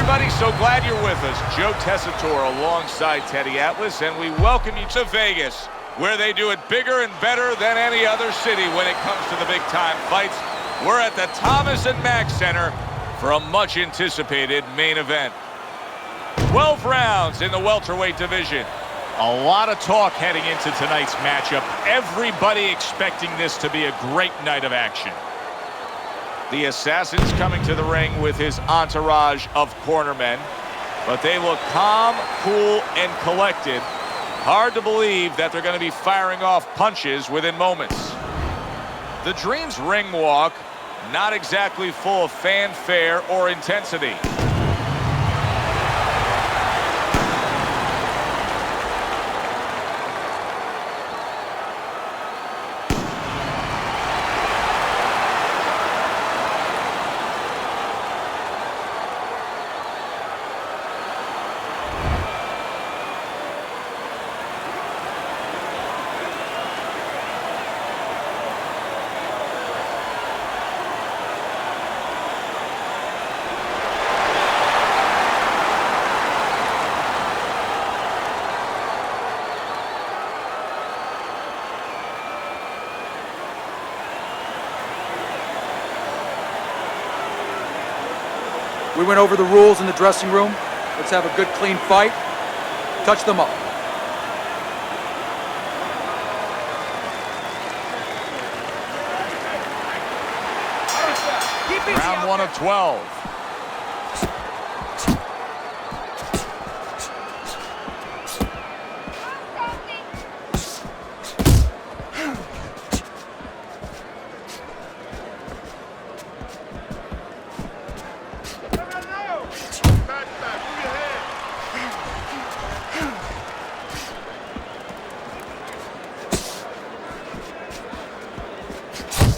everybody. So glad you're with us. Joe Tessitore alongside Teddy Atlas, and we welcome you to Vegas, where they do it bigger and better than any other city when it comes to the big-time fights. We're at the Thomas & Mack Center for a much-anticipated main event. 12 rounds in the welterweight division. A lot of talk heading into tonight's matchup. Everybody expecting this to be a great night of action. The Assassin's coming to the ring with his entourage of cornermen, but they look calm, cool, and collected. Hard to believe that they're going to be firing off punches within moments. The Dream's ring walk, not exactly full of fanfare or intensity. We went over the rules in the dressing room. Let's have a good, clean fight. Touch them up. Round 1 of 12.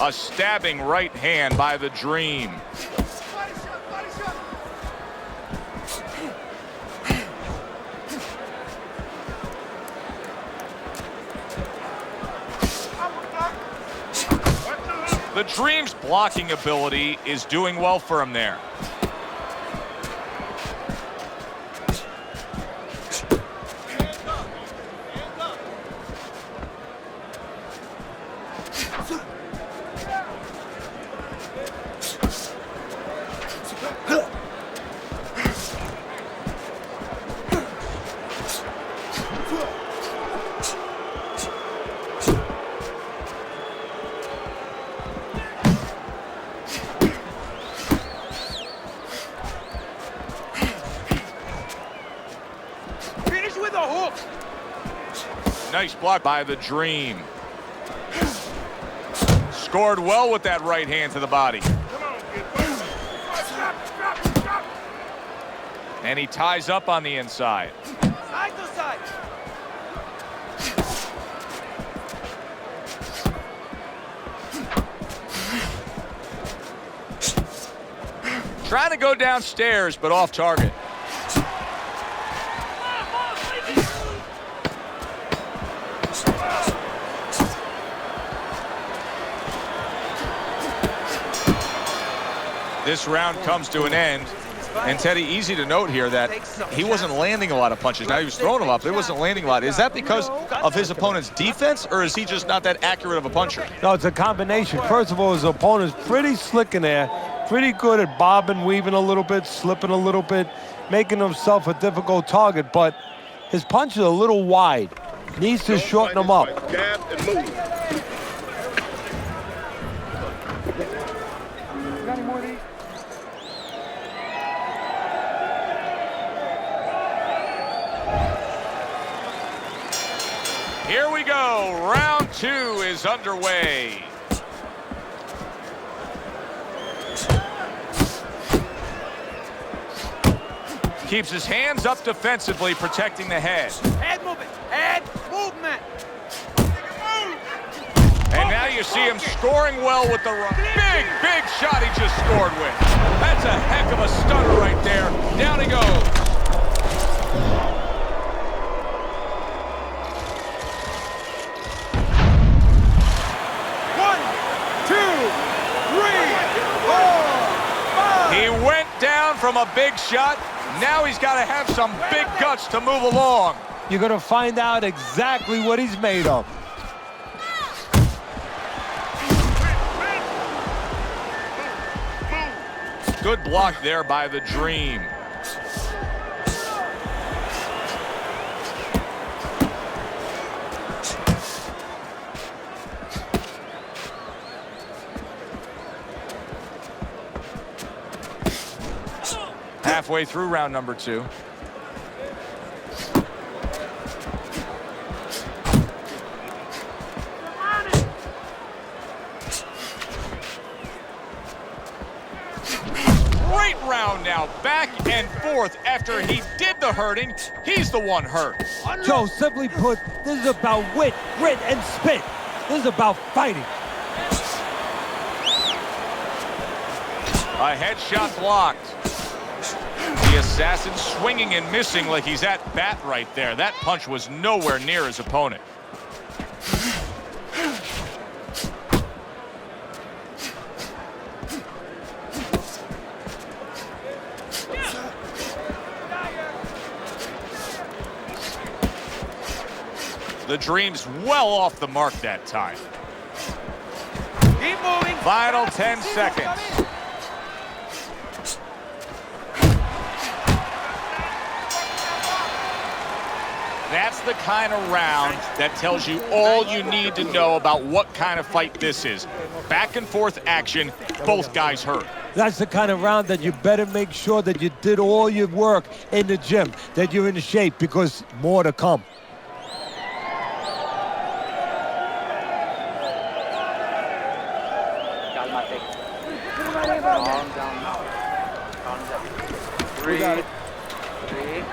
A stabbing right hand by the Dream. The Dream's blocking ability is doing well for him there. Nice block by the Dream. Scored well with that right hand to the body. And he ties up on the inside. Side to side. Trying to go downstairs, but off target. This round comes to an end. And Teddy, easy to note here that he wasn't landing a lot of punches. Now he was throwing them up, but he wasn't landing a lot. Is that because of his opponent's defense, or is he just not that accurate of a puncher? No, it's a combination. First of all, his opponent's pretty slick in there, pretty good at bobbing, weaving a little bit, slipping a little bit, making himself a difficult target, but his punch is a little wide. Needs to shorten them up. Jab and move. Here we go. Round 2 is underway. Keeps his hands up defensively, protecting the head. Head movement. Head movement. And now you see him scoring well with the right. Big shot he just scored with. That's a heck of a stunner right there. Down he goes. He went down from a big shot, Now he's got to have some big guts to move along. You're going to find out exactly what he's made of. Good block there by the Dream. Halfway through round number 2. Great round now, back and forth. After he did the hurting, he's the one hurt. Joe, simply put, this is about wit, grit, and spit. This is about fighting. A headshot blocked. The assassin swinging and missing like he's at bat right there. That punch was nowhere near his opponent. The Dream's well off the mark that time. Keep moving. Final 10 seconds. That's the kind of round that tells you all you need to know about what kind of fight this is. Back and forth action, both guys hurt. That's the kind of round that you better make sure that you did all your work in the gym, that you're in shape, because more to come. Calm down now. Calm down. Breathe. Breathe.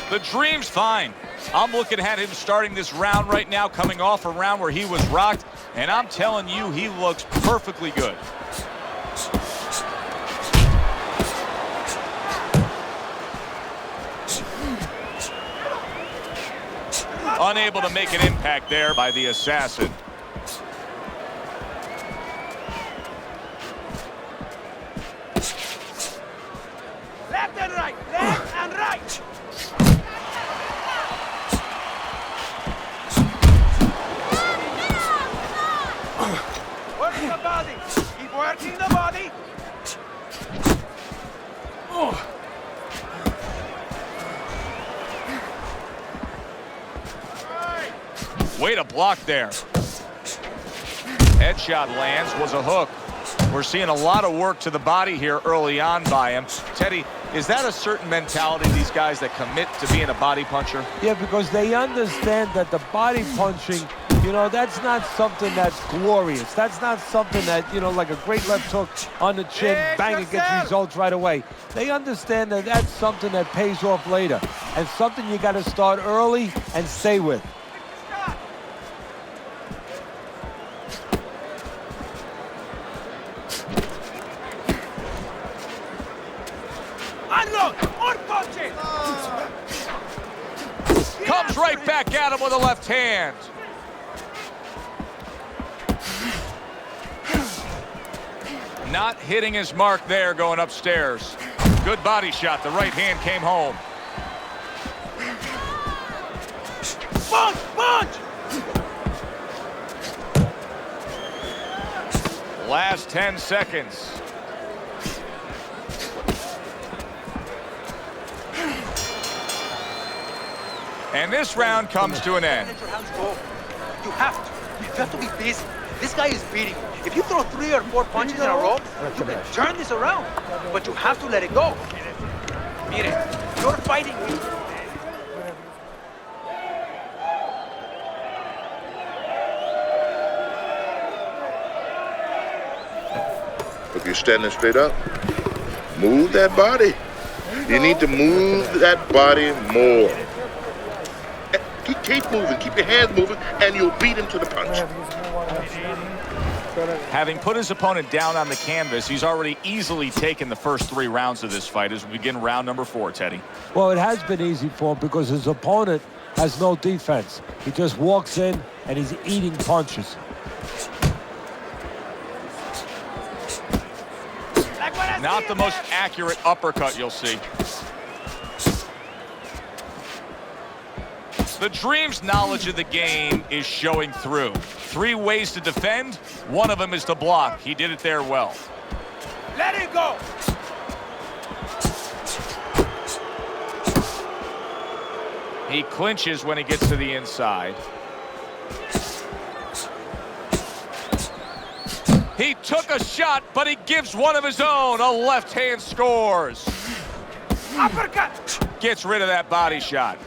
The Dream's fine. I'm looking at him starting this round right now, coming off a round where he was rocked, and I'm telling you, he looks perfectly good. Unable to make an impact there by the assassin. Left and right. Left and right. Working the body. Keep working the body. Way to block there. Headshot lands, was a hook. We're seeing a lot of work to the body here early on by him. Teddy, is that a certain mentality, these guys that commit to being a body puncher? Yeah, because they understand that the body punching, you know, that's not something that's glorious. That's not something that, you know, like a great left hook on the chin, bang, it gets results right away. They understand that that's something that pays off later, and something you got to start early and stay with. Unload. More punches. Comes right back at him with a left hand. Not hitting his mark there going upstairs. Good body shot. The right hand came home. Punch. Punch. Last 10 seconds. And this round comes to an end. Let your hands go. You have to. You have to be busy. This guy is beating you. If you throw 3 or 4 punches in a row, you can turn this around. But you have to let it go. Mire, you're fighting me. If you're standing straight up, move that body. You need to move that body more. Keep moving, keep your hands moving, and you'll beat him to the punch. Having put his opponent down on the canvas, he's already easily taken the first 3 rounds of this fight as we begin round number 4, Teddy. Well, it has been easy for him because his opponent has no defense. He just walks in and he's eating punches. Not the most accurate uppercut you'll see. The Dream's knowledge of the game is showing through. 3 ways to defend. One of them is to block. He did it there well. Let it go. He clinches when he gets to the inside. He took a shot, but he gives one of his own. A left hand scores. Uppercut. Gets rid of that body shot.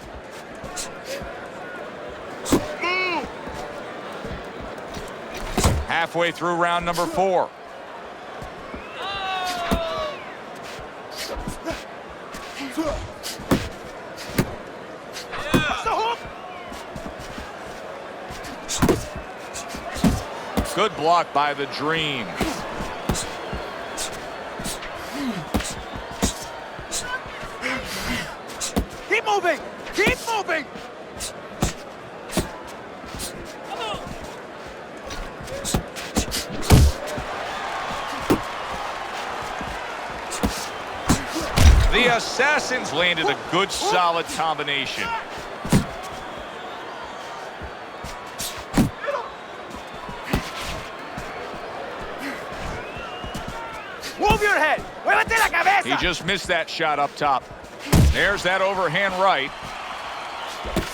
Halfway through round number 4. Good block by the Dream. Keep moving. Keep moving. The Assassins landed a good, solid combination. Move your head. Muévete la cabeza. He just missed that shot up top. There's that overhand right.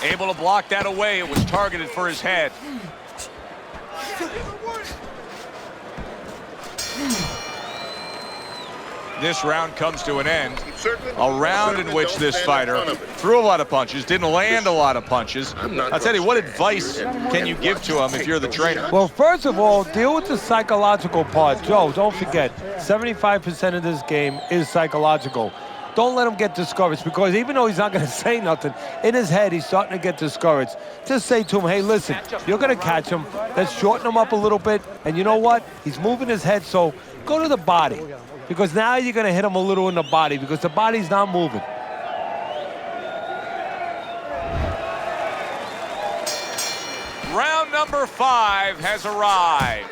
Able to block that away. It was targeted for his head. This round comes to an end. A round in which this fighter threw a lot of punches, didn't land a lot of punches. I'll tell you, what advice can you give to him if you're the trainer? Well, first of all, deal with the psychological part. Joe, don't forget, 75% of this game is psychological. Don't let him get discouraged, because even though he's not going to say nothing, in his head, he's starting to get discouraged. Just say to him, hey, listen, you're going to catch him. Let's shorten him up a little bit. And you know what? He's moving his head, so go to the body. Because now you're going to hit him a little in the body, because the body's not moving. Round number 5 has arrived.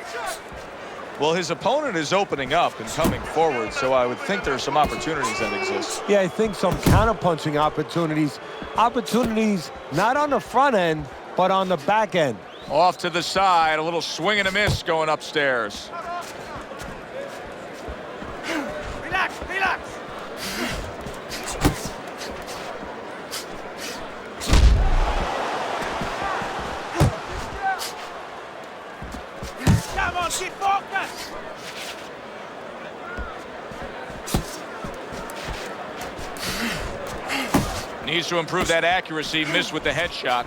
Well, his opponent is opening up and coming forward, so I would think there are some opportunities that exist. Yeah, I think some counter-punching opportunities. Opportunities not on the front end, but on the back end. Off to the side, a little swing and a miss going upstairs. Relax, relax. Come on, keep focused. Needs to improve that accuracy. Missed with the headshot.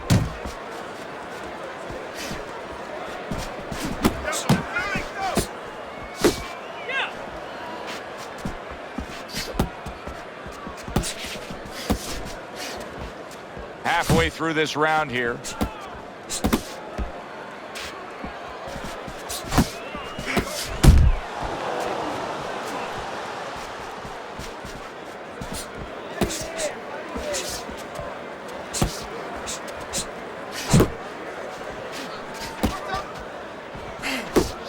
Halfway through this round here.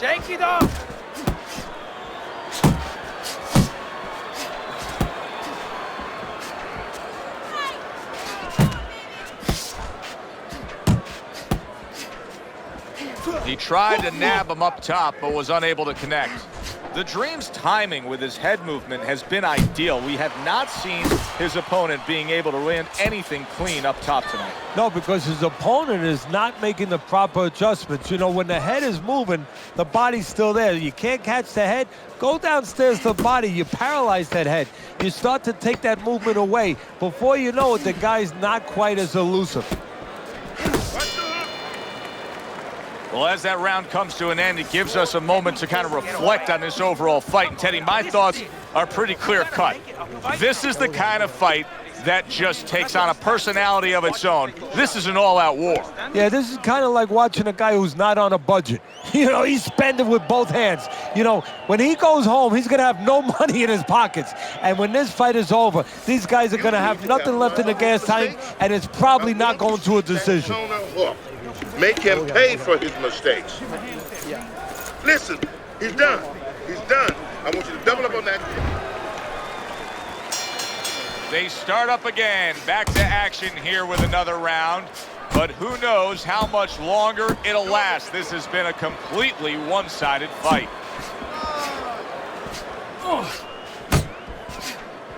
Shake it off. He tried to nab him up top, but was unable to connect. The Dream's timing with his head movement has been ideal. We have not seen his opponent being able to land anything clean up top tonight. No, because his opponent is not making the proper adjustments. You know, when the head is moving, the body's still there. You can't catch the head, go downstairs to the body. You paralyze that head. You start to take that movement away. Before you know it, the guy's not quite as elusive. Well, as that round comes to an end, it gives us a moment to kind of reflect on this overall fight. And Teddy, my thoughts are pretty clear cut. This is the kind of fight that just takes on a personality of its own. This is an all-out war. Yeah, this is kind of like watching a guy who's not on a budget. You know, he's spending with both hands. You know, when he goes home, he's going to have no money in his pockets. And when this fight is over, these guys are going to have nothing left in the gas tank, and it's probably not going to a decision. Make him pay for his mistakes. Listen, he's done. He's done. I want you to double up on that. They start up again, back to action here with another round, but who knows how much longer it'll last. This has been a completely one-sided fight.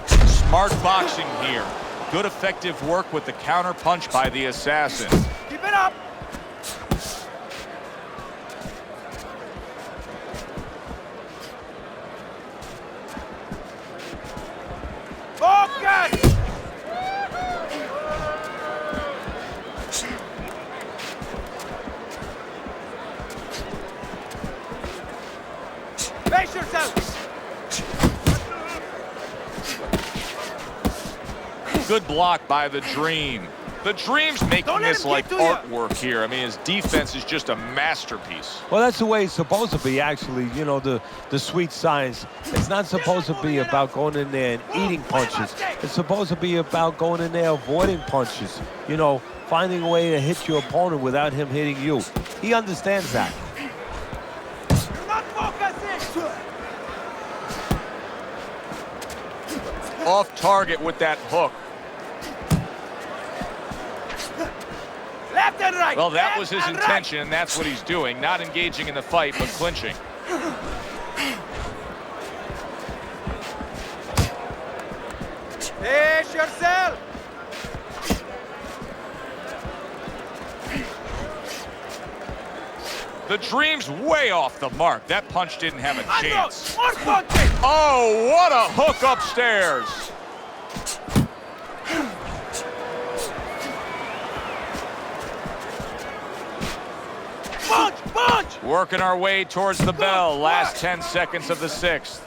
Smart boxing here. Good effective work with the counter punch by the assassin. Keep it up. Focus! Face yourself! Good block by the Dream. The Dream's making this like artwork here. I mean, his defense is just a masterpiece. Well, that's the way it's supposed to be, actually. You know, the sweet science. It's not supposed to be about going in there and eating punches. It's supposed to be about going in there avoiding punches. You know, finding a way to hit your opponent without him hitting you. He understands that. You're not focusing! Off target with that hook. Left and right! Well, that was his Left and intention, and that's what he's doing. Not engaging in the fight, but clinching. Face yourself! The Dream's way off the mark. That punch didn't have a chance. More punches! Oh, what a hook upstairs. Punch! Punch! Working our way towards the bell. Last 10 seconds of the sixth.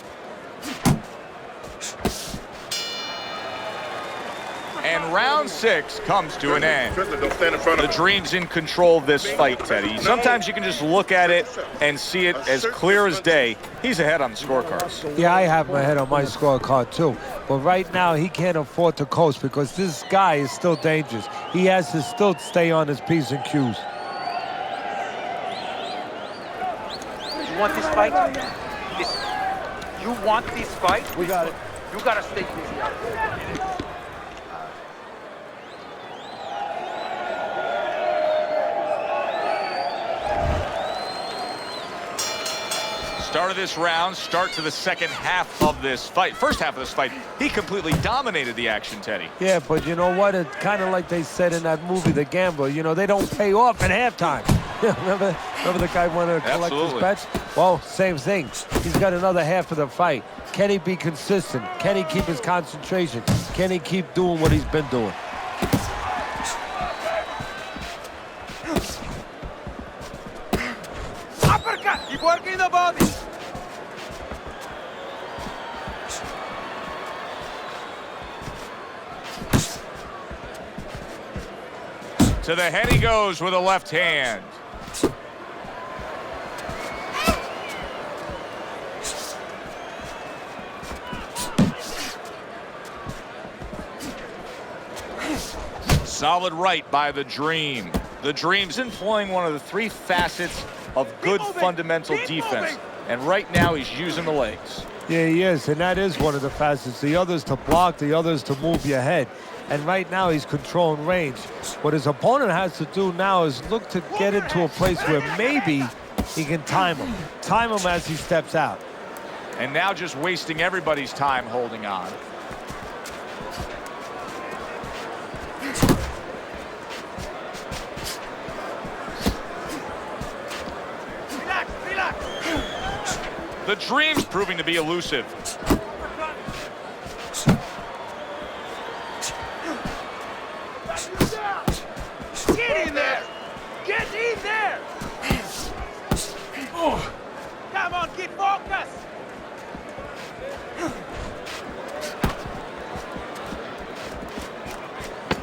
And round 6 comes to an end. The Dream's in control of this fight, Teddy. Sometimes you can just look at it and see it as clear as day. He's ahead on the scorecards. Yeah, I have my head on my scorecard, too. But right now, he can't afford to coast because this guy is still dangerous. He has to still stay on his P's and Q's. You want this fight? Listen, you want this fight? We got it. You gotta stay busy out there. Start of this round, start to the second half of this fight. First half of this fight, he completely dominated the action, Teddy. Yeah, but you know what? It's kind of like they said in that movie, The Gambler. You know, they don't pay off at halftime. remember the guy wanted to collect his bets? Well, same thing. He's got another half of the fight. Can he be consistent? Can he keep his concentration? Can he keep doing what he's been doing? Uppercut! Keep working the body! To the head he goes with a left hand. Solid right by the Dream. The Dream's employing one of the 3 facets of good fundamental defense. And right now he's using the legs. Yeah, he is, and that is one of the facets. The other's to block, the other's to move your head. And right now he's controlling range. What his opponent has to do now is look to get into a place where maybe he can time him. Time him as he steps out. And now just wasting everybody's time holding on. Relax, relax! The Dream's proving to be elusive. Get in there! Get in there! Come on, keep focused!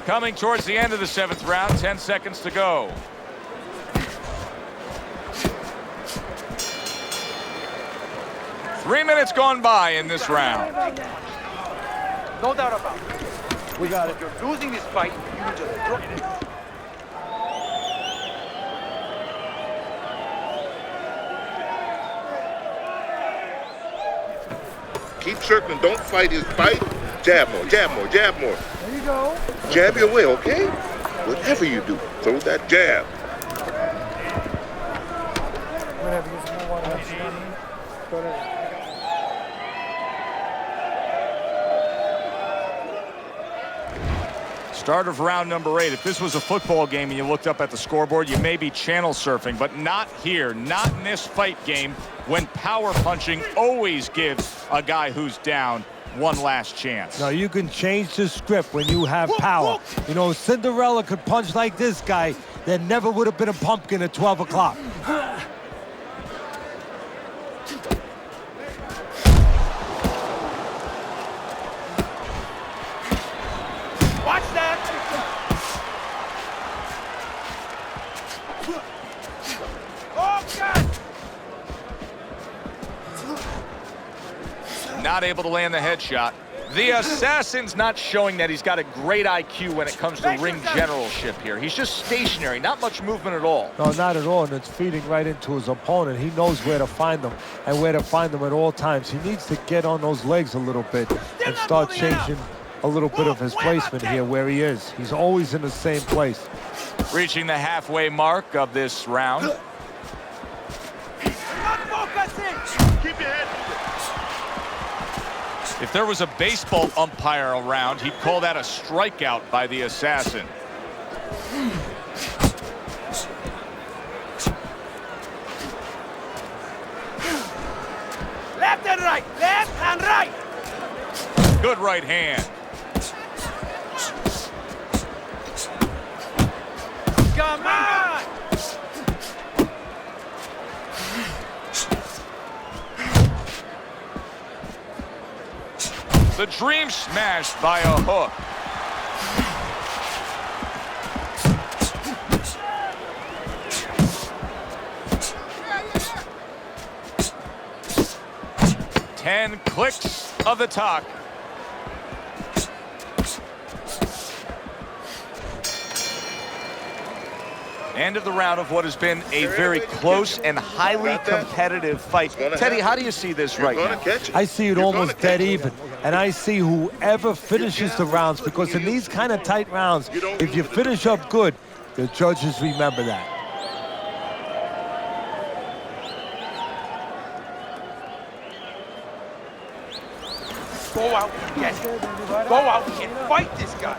Coming towards the end of the 7th round, 10 seconds to go. Three minutes gone by in this round. No doubt about it. We got it. If you're losing this fight, you can just drop it. Keep circling. Don't fight his fight. Jab more, jab more, jab more. There you go. Jab your way, okay? Whatever you do, throw that jab. Whatever, use more water. Go ahead. Start of round number 8. If this was a football game and you looked up at the scoreboard, you may be channel surfing, but not here, not in this fight game, when power punching always gives a guy who's down one last chance. No, you can change the script when you have power. You know, Cinderella could punch like this guy. There never would have been a pumpkin at 12 o'clock. Watch that! Oh, God! Not able to land the headshot. The Assassin's not showing that he's got a great IQ when it comes to ring generalship here. He's just stationary, not much movement at all. No, not at all, and it's feeding right into his opponent. He knows where to find them and where to find them at all times. He needs to get on those legs a little bit and start changing a little bit of his placement here where he is. He's always in the same place. Reaching the halfway mark of this round. Not focusing! Keep your head moving. If there was a baseball umpire around, he'd call that a strikeout by the Assassin. Left and right! Left and right! Good right hand. Come on! The Dream smashed by a hook. Ten clicks of the talk. End of the round of what has been a very close and highly competitive fight. Teddy, how do you see this right now? I see it almost dead even, and I see whoever finishes the rounds, because in these kind of tight rounds, if you finish up good, the judges remember that. Go out and get him. Go out and fight this guy.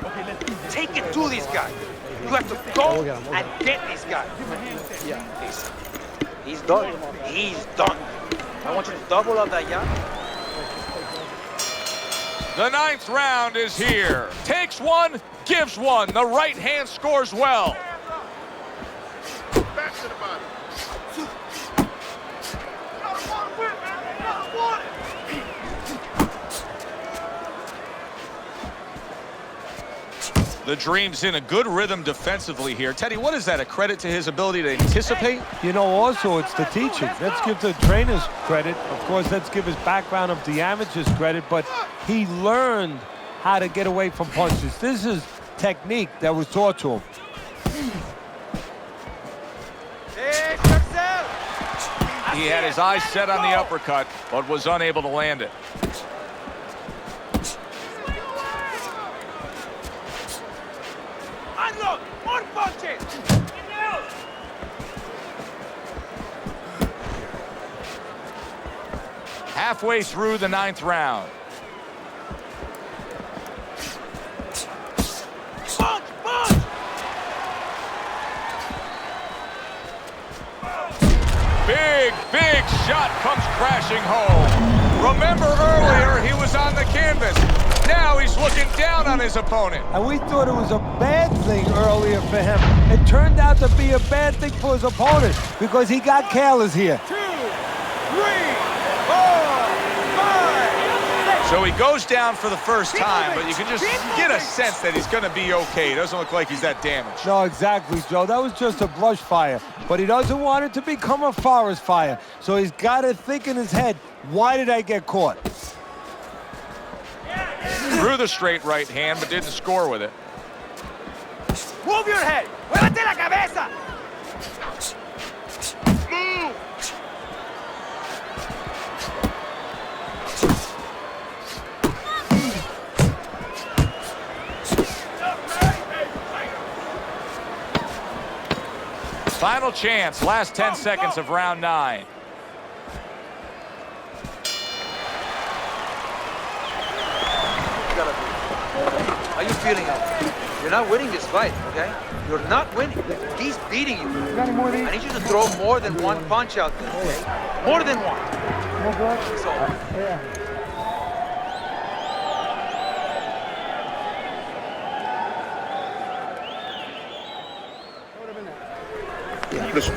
Take it to this guy. You have to go and get this guy. Listen, he's done. He's done. I want you to double up that young. The 9th round is here. Takes one, gives one. The right hand scores well. Back to the body. The Dream's in a good rhythm defensively here. Teddy, what is that, a credit to his ability to anticipate? You know, also, it's the teaching. Let's give the trainers credit. Of course, let's give his background of the amateurs credit, but he learned how to get away from punches. This is technique that was taught to him. He had his eyes set on the uppercut, but was unable to land it. Unload! More punches! Halfway through the 9th round. Punch! Punch! Big shot comes crashing home. Remember earlier, he was on the canvas. Now he's looking down on his opponent. And we thought it was a bad thing earlier for him. It turned out to be a bad thing for his opponent because he got careless here. 2, 3, 4, 5, 6, So he goes down for the first time, but you can just get a sense that he's going to be okay. It doesn't look like he's that damaged. No, exactly, Joe. That was just a brush fire. But he doesn't want it to become a forest fire. So he's got to think in his head, why did I get caught? Threw the straight right hand, but didn't score with it. Move your head. Muévete la cabeza. Final chance, last 10 seconds of round 9. How you feeling out? You're not winning this fight, okay? You're not winning. He's beating you. I need you to throw more than one punch out there, okay? More than one. That's all. Yeah. Listen,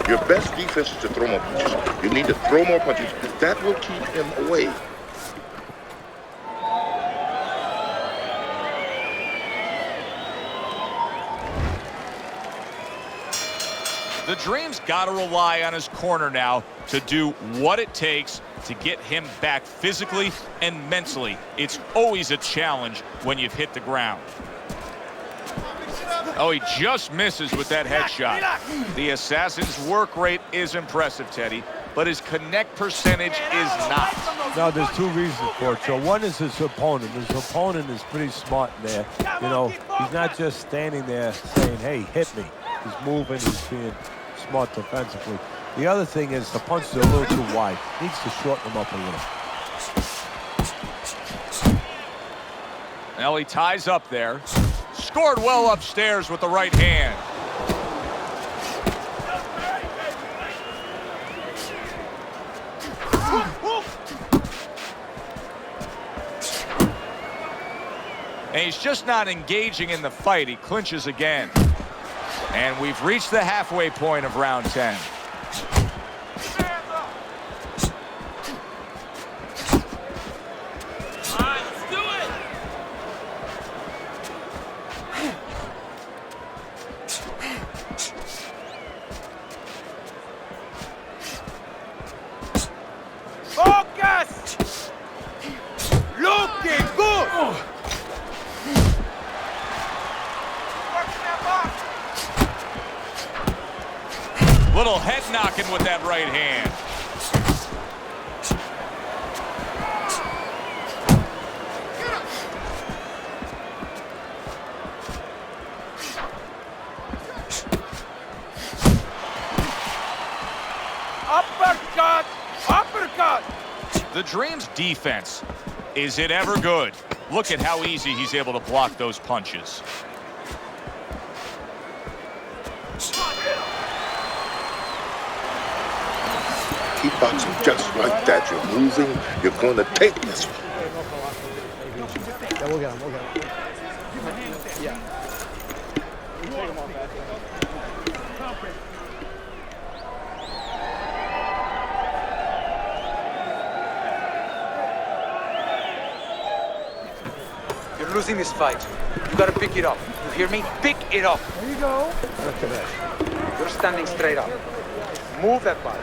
your best defense is to throw more punches. You need to throw more punches. That will keep him away. The Dream's got to rely on his corner now to do what it takes to get him back physically and mentally. It's always a challenge when you've hit the ground. Oh, he just misses with that headshot. The Assassin's work rate is impressive, Teddy, but his connect percentage is not. Now, there's two reasons for it, Joe. One is his opponent. His opponent is pretty smart in there. You know, he's not just standing there saying, hey, hit me. He's moving, he's being smart defensively. The other thing is the punches are a little too wide. Needs to shorten them up a little. Now he ties up there. Scored well upstairs with the right hand. And he's just not engaging in the fight. He clinches again. And we've reached the halfway point of round 10. Focus! Looking good! Little head knocking with that right hand. Uppercut! Uppercut! The Dream's defense, is it ever good? Look at how easy he's able to block those punches. Keep boxing just like that. You're moving. You're going to take this one. Yeah, we'll get him. We'll get him. Yeah. You're losing this fight. You gotta pick it up. You hear me? Pick it up. There you go. You're standing straight up. Move that body.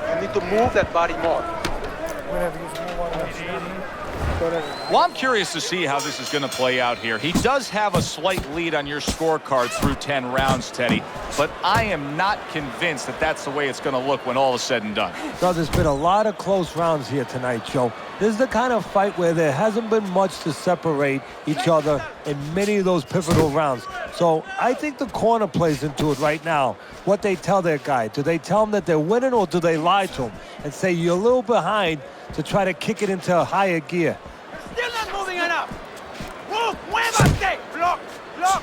You need to move that body more. We're gonna have to use some more water. That's what I mean. Well, I'm curious to see how this is going to play out here. He does have a slight lead on your scorecard through 10 rounds, Teddy, but I am not convinced that that's the way it's going to look when all is said and done. So there's been a lot of close rounds here tonight, Joe. This is the kind of fight where there hasn't been much to separate each other in many of those pivotal rounds. So I think the corner plays into it right now. What they tell their guy. Do they tell him that they're winning, or do they lie to him and say you're a little behind to try to kick it into a higher gear? Still not moving enough. Move, muévate. Block, block.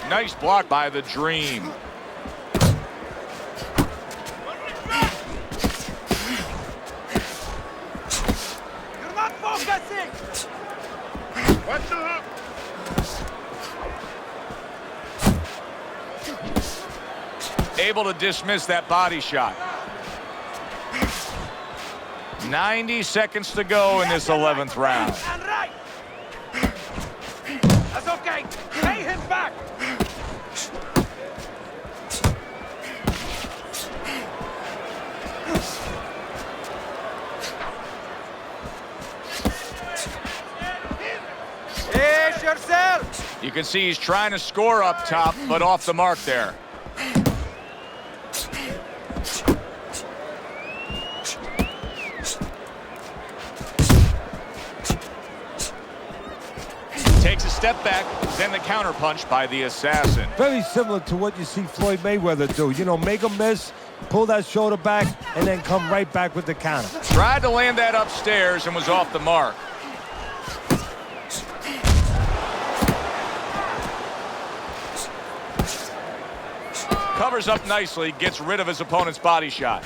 Nice block by the Dream. You're not focusing. Watch the hook. Able to dismiss that body shot. 90 seconds to go in this 11th round. And right. That's okay. Pay him back. Pace yourself. You can see he's trying to score up top, but off the mark there. Takes a step back, then the counterpunch by the assassin. Very similar to what you see Floyd Mayweather do. You know, make a miss, pull that shoulder back, and then come right back with the counter. Tried to land that upstairs and was off the mark. Covers up nicely, gets rid of his opponent's body shot.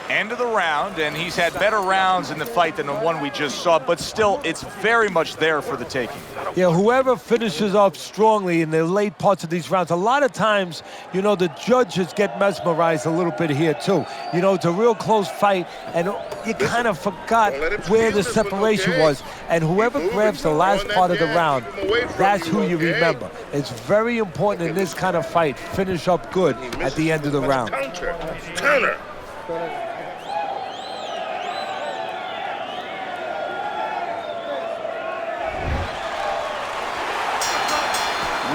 End of the round, and he's had better rounds in the fight than the one we just saw, but still, it's very much there for the taking. Yeah, whoever finishes off strongly in the late parts of these rounds, a lot of times, you know, the judges get mesmerized a little bit here, too. You know, it's a real close fight, and you kind of forgot where the separation was. And whoever grabs the last part of the round, that's who you remember. It's very important in this kind of fight. Finish up good at the end of the round. Turner.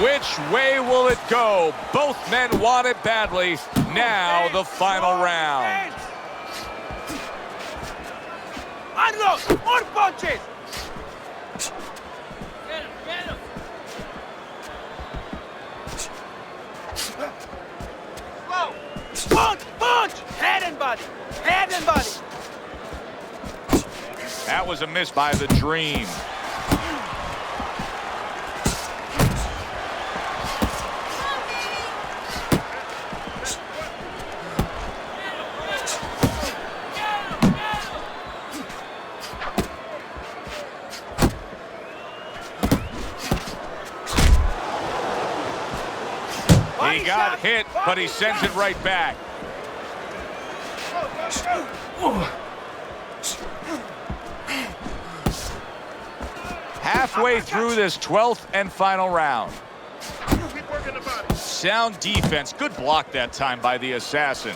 Which way will it go? Both men want it badly. Now the final round. Unload! More punches! Get him! Whoa! Punch! Punch! Head and body! Head and body! That was a miss by the Dream. He got hit, but he sends it right back. Halfway through this 12th and final round. Sound defense. Good block that time by the assassin.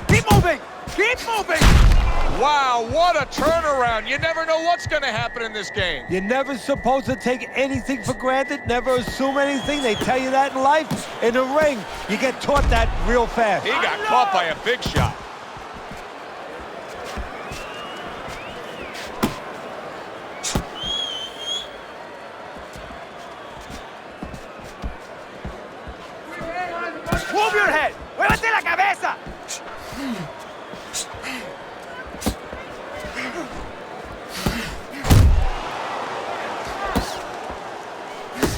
Keep moving! Keep moving! Wow, what a turnaround. You never know what's going to happen in this game. You're never supposed to take anything for granted, never assume anything. They tell you that in life. In the ring, you get taught that real fast. He got caught by a big shot. Move your head! ¡Muévete la cabeza!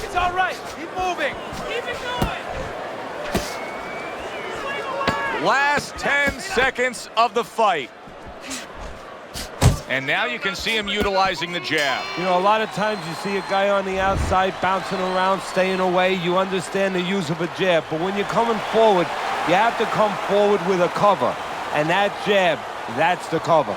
It's all right. Keep moving. Keep it going. Last 10 seconds of the fight. And now you can see him utilizing the jab. You know, a lot of times you see a guy on the outside bouncing around, staying away. You understand the use of a jab. But when you're coming forward, you have to come forward with a cover. And that jab, that's the cover.